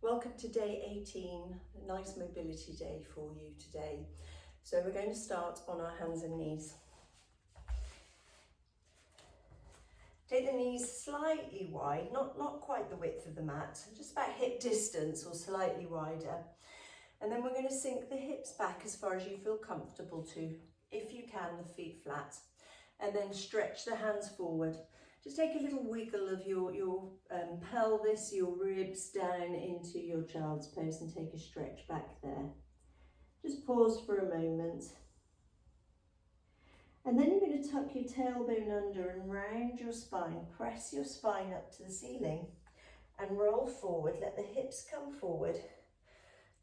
Welcome to day 18, a nice mobility day for you today. So we're going to start on our hands and knees. Take the knees slightly wide, not quite the width of the mat, just about hip distance or slightly wider. And then we're going to sink the hips back as far as you feel comfortable to, if you can, the feet flat. And then stretch the hands forward. Just take a little wiggle of your pelvis, your ribs down into your child's pose and take a stretch back there. Just pause for a moment. And then you're going to tuck your tailbone under and round your spine. Press your spine up to the ceiling and roll forward. Let the hips come forward.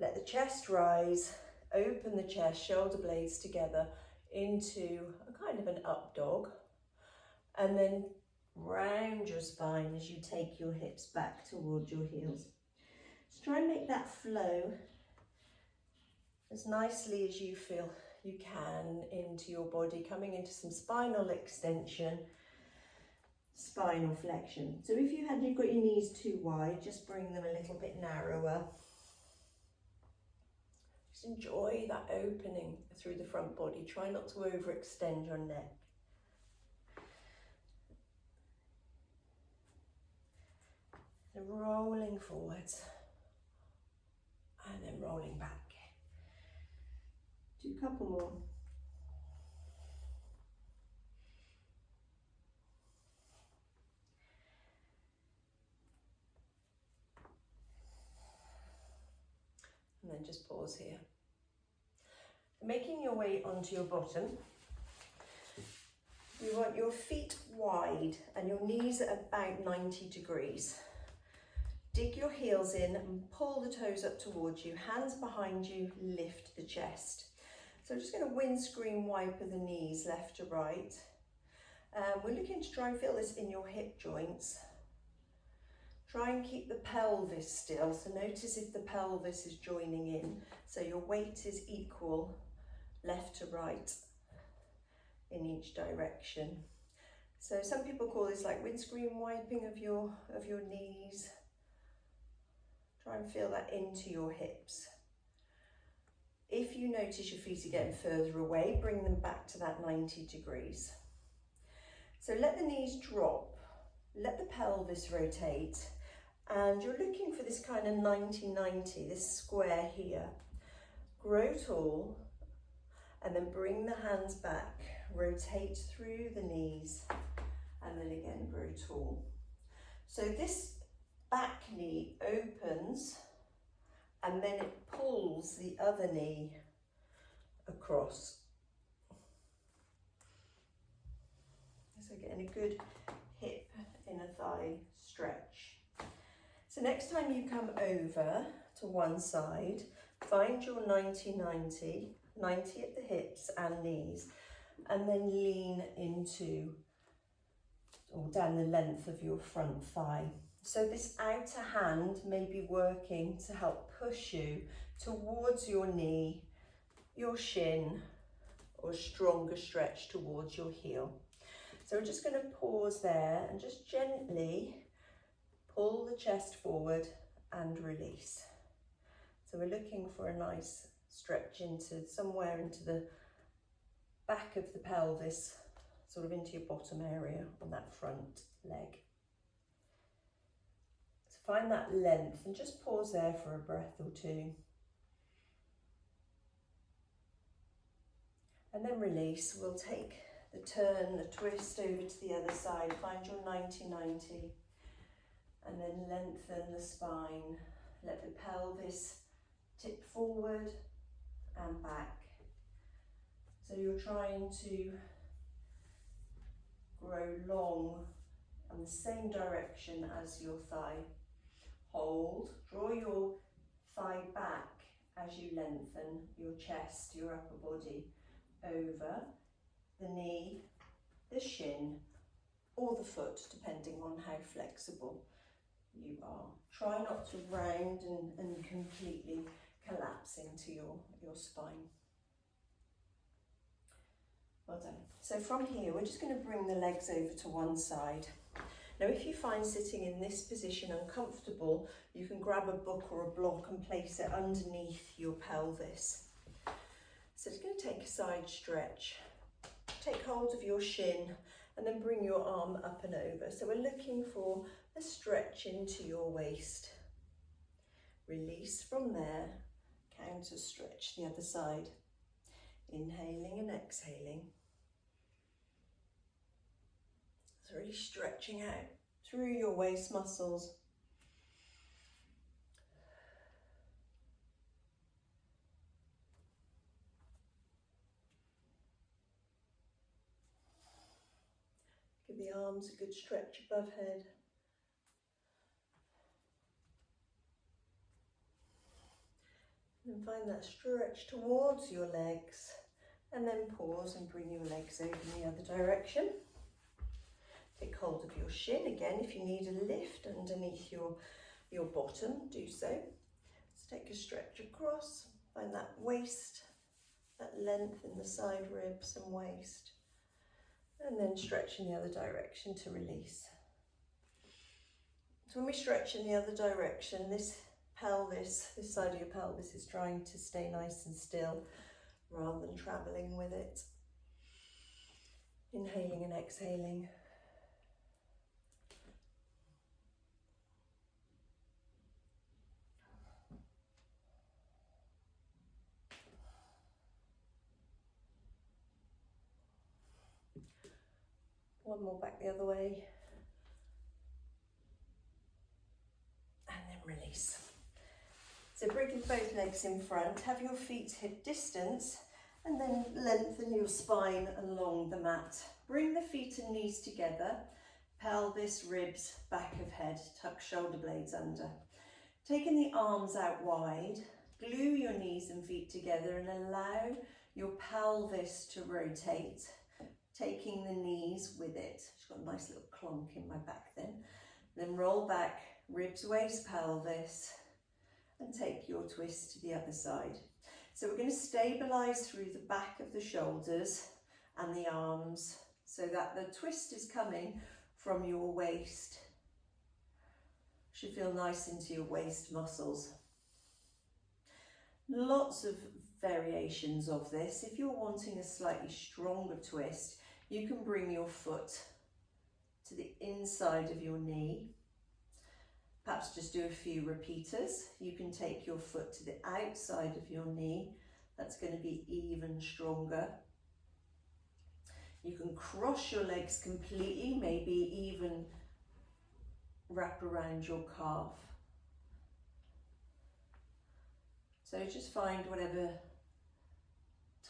Let the chest rise. Open the chest, shoulder blades together into a kind of an up dog. And then round your spine as you take your hips back towards your heels. Just try and make that flow as nicely as you feel you can into your body, coming into some spinal extension, spinal flexion. So if you've got your knees too wide, just bring them a little bit narrower. Just enjoy that opening through the front body. Try not to overextend your neck. Rolling forwards and then rolling back. Do a couple more. And then just pause here. Making your way onto your bottom. You want your feet wide and your knees at about 90 degrees. Dig your heels in and pull the toes up towards you. Hands behind you, lift the chest. So I'm just going to windscreen wiper the knees left to right. We're looking to try and feel this in your hip joints. Try and keep the pelvis still. So notice if the pelvis is joining in. So your weight is equal left to right in each direction. So some people call this like windscreen wiping of your knees. Try and feel that into your hips. If you notice your feet are getting further away, bring them back to that 90 degrees. So let the knees drop, let the pelvis rotate, and you're looking for this kind of 90-90, this square here. Grow tall, and then bring the hands back, rotate through the knees, and then again grow tall. So this back knee opens and then it pulls the other knee across. So getting a good hip, inner thigh stretch. So next time you come over to one side, find your 90-90, 90 at the hips and knees, and then lean into or down the length of your front thigh. So this outer hand may be working to help push you towards your knee, your shin, or a stronger stretch towards your heel. So we're just going to pause there and just gently pull the chest forward and release. So we're looking for a nice stretch into somewhere into the back of the pelvis, sort of into your bottom area on that front leg. Find that length and just pause there for a breath or two. And then release. We'll take the turn, the twist over to the other side. Find your 90-90 and then lengthen the spine. Let the pelvis tip forward and back. So you're trying to grow long in the same direction as your thigh. Hold, draw your thigh back as you lengthen your chest, your upper body, over the knee, the shin, or the foot, depending on how flexible you are. Try not to round and completely collapse into your spine. Well done. So from here, we're just going to bring the legs over to one side. Now, if you find sitting in this position uncomfortable, you can grab a book or a block and place it underneath your pelvis. So it's going to take a side stretch. Take hold of your shin and then bring your arm up and over. So we're looking for a stretch into your waist. Release from there, counter stretch the other side. Inhaling and exhaling. So really stretching out through your waist muscles. Give the arms a good stretch above head. And find that stretch towards your legs, and then pause and bring your legs over in the other direction. Take hold of your shin again. If you need a lift underneath your bottom, do so. So take a stretch across, find that waist, that length in the side ribs and waist, and then stretch in the other direction to release. So when we stretch in the other direction, this pelvis, this side of your pelvis is trying to stay nice and still rather than traveling with it. Inhaling and exhaling. One more back the other way. And then release. So bring both legs in front, have your feet hip distance, and then lengthen your spine along the mat. Bring the feet and knees together, pelvis, ribs, back of head, tuck shoulder blades under. Taking the arms out wide, glue your knees and feet together and allow your pelvis to rotate, taking the knees with it. Just got a nice little clonk in my back then. Then roll back, ribs, waist, pelvis, and take your twist to the other side. So we're going to stabilize through the back of the shoulders and the arms so that the twist is coming from your waist. Should feel nice into your waist muscles. Lots of variations of this. If you're wanting a slightly stronger twist, you can bring your foot to the inside of your knee. Perhaps just do a few repeaters. You can take your foot to the outside of your knee. That's going to be even stronger. You can cross your legs completely, maybe even wrap around your calf. So just find whatever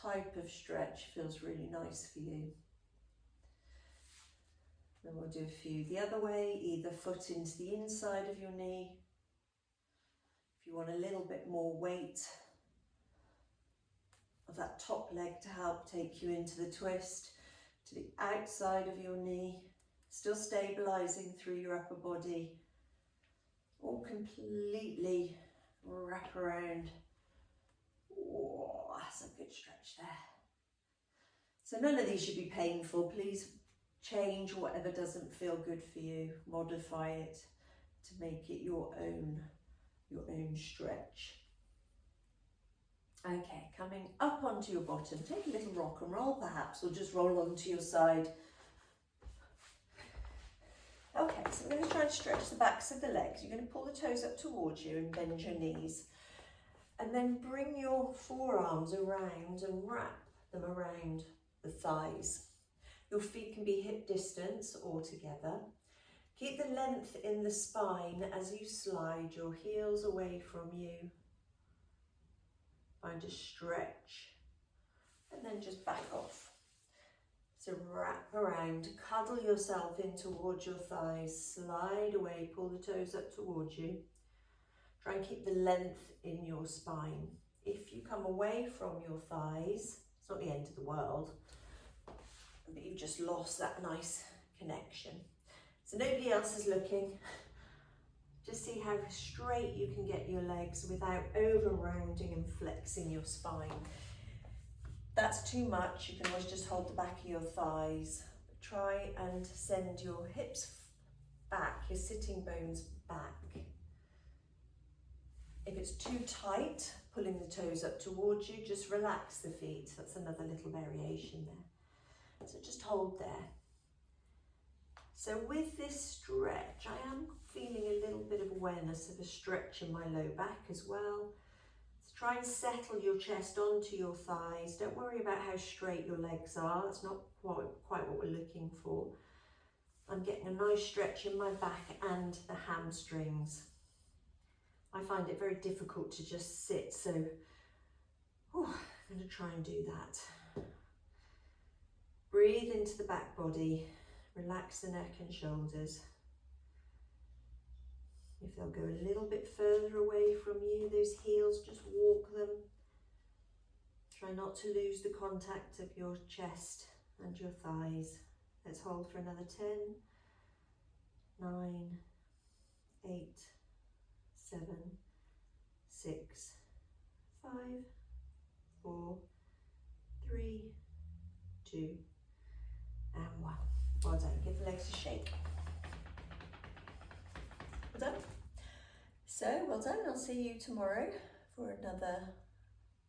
type of stretch feels really nice for you. Then we'll do a few the other way, either foot into the inside of your knee. If you want a little bit more weight of that top leg to help take you into the twist, to the outside of your knee, still stabilizing through your upper body, or completely wrap around. Oh, that's a good stretch there. So none of these should be painful. Please change whatever doesn't feel good for you, modify it to make it your own stretch. Okay, coming up onto your bottom, take a little rock and roll perhaps, or just roll onto your side. Okay, so we're going to try and stretch the backs of the legs. You're going to pull the toes up towards you and bend your knees. And then bring your forearms around and wrap them around the thighs. Your feet can be hip distance or together. Keep the length in the spine as you slide your heels away from you. Find a stretch and then just back off. So wrap around, cuddle yourself in towards your thighs, slide away, pull the toes up towards you. Try and keep the length in your spine. If you come away from your thighs, it's not the end of the world, but you've just lost that nice connection. So nobody else is looking. Just see how straight you can get your legs without over rounding and flexing your spine. If that's too much, you can always just hold the back of your thighs. Try and send your hips back, your sitting bones back. If it's too tight, pulling the toes up towards you, just relax the feet. That's another little variation there. So just hold there. So with this stretch, I am feeling a little bit of awareness of a stretch in my low back as well. So try and settle your chest onto your thighs. Don't worry about how straight your legs are. That's not quite what we're looking for. I'm getting a nice stretch in my back and the hamstrings. I find it very difficult to just sit, so I'm going to try and do that. Breathe into the back body, relax the neck and shoulders. If they'll go a little bit further away from you, those heels, just walk them. Try not to lose the contact of your chest and your thighs. Let's hold for another 10, 9, 8, 7, 6, 5, 4, 3, 2, and 1. Well done. Give the legs a shake. Well done. So, well done. I'll see you tomorrow for another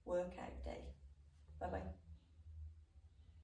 workout day. Bye-bye.